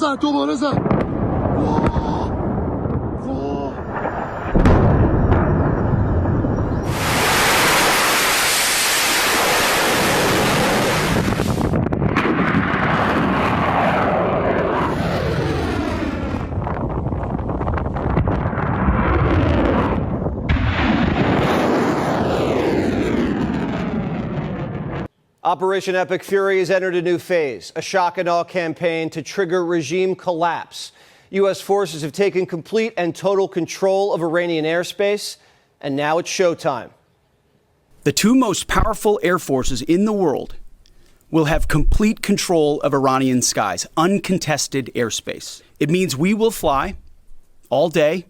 伞，夺宝的伞。哇！哇！ Operation Epic Fury has entered a new phase, a shock and awe campaign to trigger regime collapse. U.S. forces have taken complete and total control of Iranian airspace, and now it's showtime. The two most powerful air forces in the world will have complete control of Iranian skies, uncontested airspace. It means we will fly all day,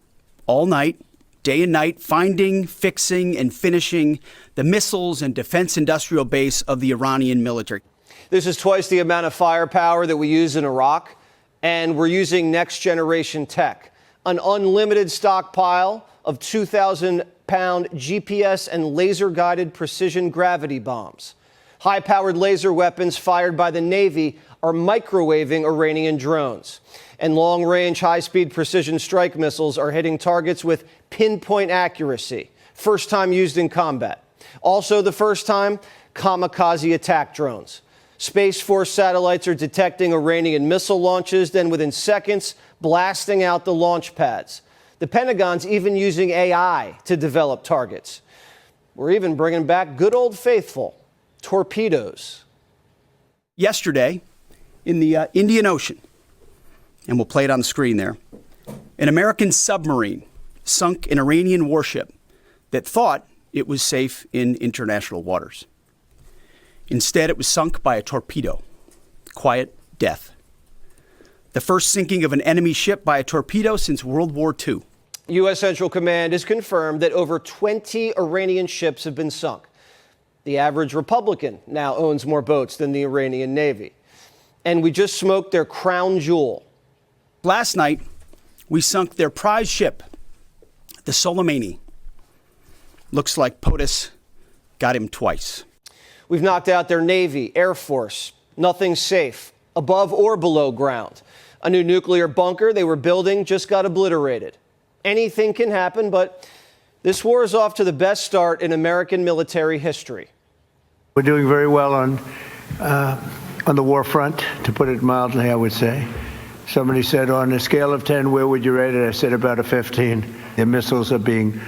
all night, day and night, finding, fixing, and finishing the missiles and defense industrial base of the Iranian military. This is twice the amount of firepower that we use in Iraq, and we're using next-generation tech, an unlimited stockpile of 2,000-pound GPS and laser-guided precision gravity bombs. High-powered laser weapons fired by the Navy are microwaving Iranian drones. And long-range, high-speed precision strike missiles are hitting targets with pinpoint accuracy, first time used in combat. Also the first time, kamikaze attack drones. Space Force satellites are detecting Iranian missile launches, then within seconds, blasting out the launch pads. The Pentagon's even using AI to develop targets. We're even bringing back good old faithful torpedoes. Yesterday, in the Indian Ocean, and we'll play it on the screen there, an American submarine sunk an Iranian warship that thought it was safe in international waters. Instead, it was sunk by a torpedo. Quiet death. The first sinking of an enemy ship by a torpedo since World War II. U.S. Central Command has confirmed that over 20 Iranian ships have been sunk. The average Republican now owns more boats than the Iranian Navy. And we just smoked their crown jewel. Last night, we sunk their prize ship, the Soleimani. Looks like POTUS got him twice. We've knocked out their Navy, Air Force. Nothing's safe, above or below ground. A new nuclear bunker they were building just got obliterated. Anything can happen, but this war is off to the best start in American military history. We're doing very well on the war front, to put it mildly, I would say. Somebody said, on a scale of 10, where would you rate it? I said about a 15. Their missiles are being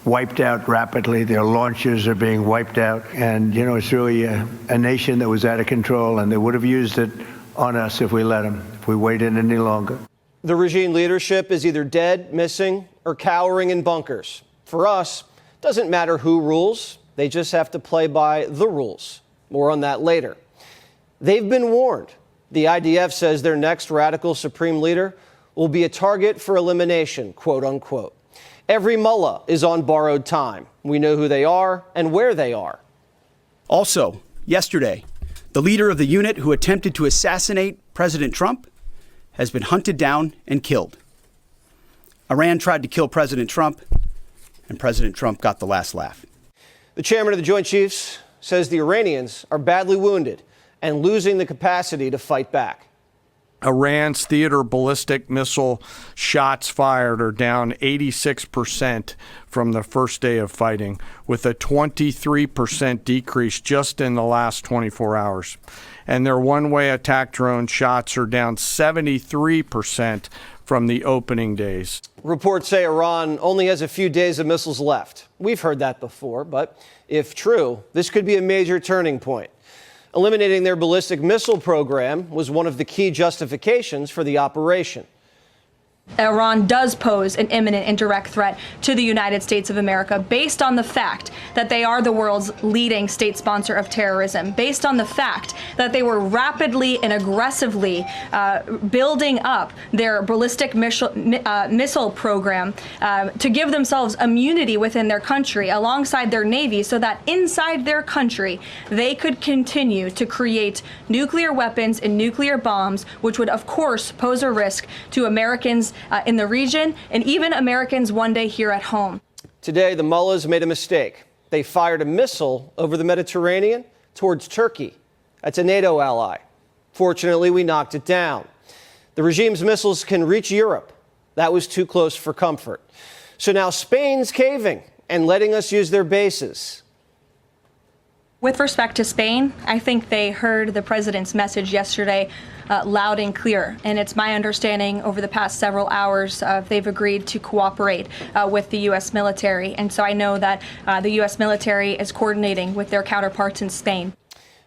wiped out rapidly. Their launchers are being wiped out. And, you know, it's really a nation that was out of control, and they would have used it on us if we let them, if we waited any longer. The regime leadership is either dead, missing, or cowering in bunkers. For us, it doesn't matter who rules. They just have to play by the rules. More on that later. They've been warned. The IDF says their next radical supreme leader will be a target for elimination, quote unquote. Every mullah is on borrowed time. We know who they are and where they are. Also, yesterday, the leader of the unit who attempted to assassinate President Trump has been hunted down and killed. Iran tried to kill President Trump, and President Trump got the last laugh. The chairman of the Joint Chiefs says the Iranians are badly wounded and losing the capacity to fight back. Iran's theater ballistic missile shots fired are down 86% from the first day of fighting, with a 23% decrease just in the last 24 hours. And their one-way attack drone shots are down 73% from the opening days. Reports say Iran only has a few days of missiles left. We've heard that before, but if true, this could be a major turning point. Eliminating their ballistic missile program was one of the key justifications for the operation. Iran does pose an imminent and direct threat to the United States of America based on the fact that they are the world's leading state sponsor of terrorism, based on the fact that they were rapidly and aggressively building up their ballistic missile program to give themselves immunity within their country alongside their Navy so that inside their country they could continue to create nuclear weapons and nuclear bombs, which would of course pose a risk to Americans in the region and even Americans one day here at home. Today, the mullahs made a mistake. They fired a missile over the Mediterranean towards Turkey. That's a NATO ally. Fortunately, we knocked it down. The regime's missiles can reach Europe. That was too close for comfort. So now Spain's caving and letting us use their bases. With respect to Spain, I think they heard the president's message yesterday loud and clear. And it's my understanding over the past several hours they've agreed to cooperate with the U.S. military. And so I know that the U.S. military is coordinating with their counterparts in Spain.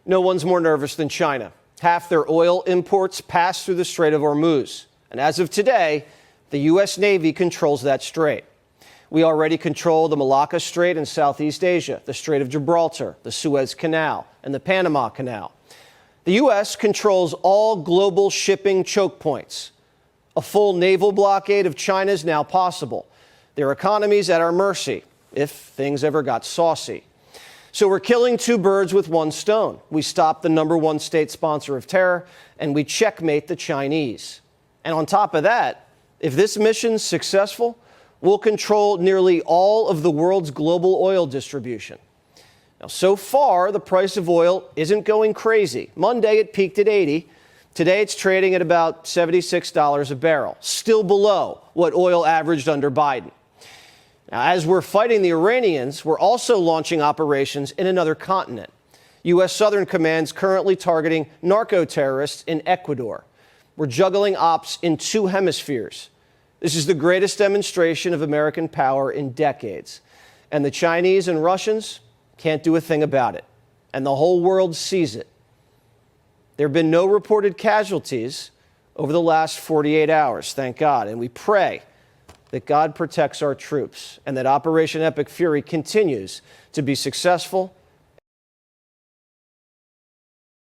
No one's more nervous than China. Half their oil imports pass through the Strait of Hormuz. And as of today, the U.S. Navy controls that strait. We already control the Malacca Strait in Southeast Asia, the Strait of Gibraltar, the Suez Canal, and the Panama Canal. The U.S. controls all global shipping choke points. A full naval blockade of China is now possible. Their economy's at our mercy, if things ever got saucy. So we're killing two birds with one stone. We stop the #1 state sponsor of terror, and we checkmate the Chinese. And on top of that, if this mission's successful, we'll control nearly all of the world's global oil distribution. Now, so far, the price of oil isn't going crazy. Monday, it peaked at $80. Today, it's trading at about $76 a barrel, still below what oil averaged under Biden. Now, as we're fighting the Iranians, we're also launching operations in another continent. U.S. Southern Command's currently targeting narco-terrorists in Ecuador. We're juggling ops in two hemispheres. This is the greatest demonstration of American power in decades. And the Chinese and Russians can't do a thing about it. And the whole world sees it. There have been no reported casualties over the last 48 hours, thank God. And we pray that God protects our troops and that Operation Epic Fury continues to be successful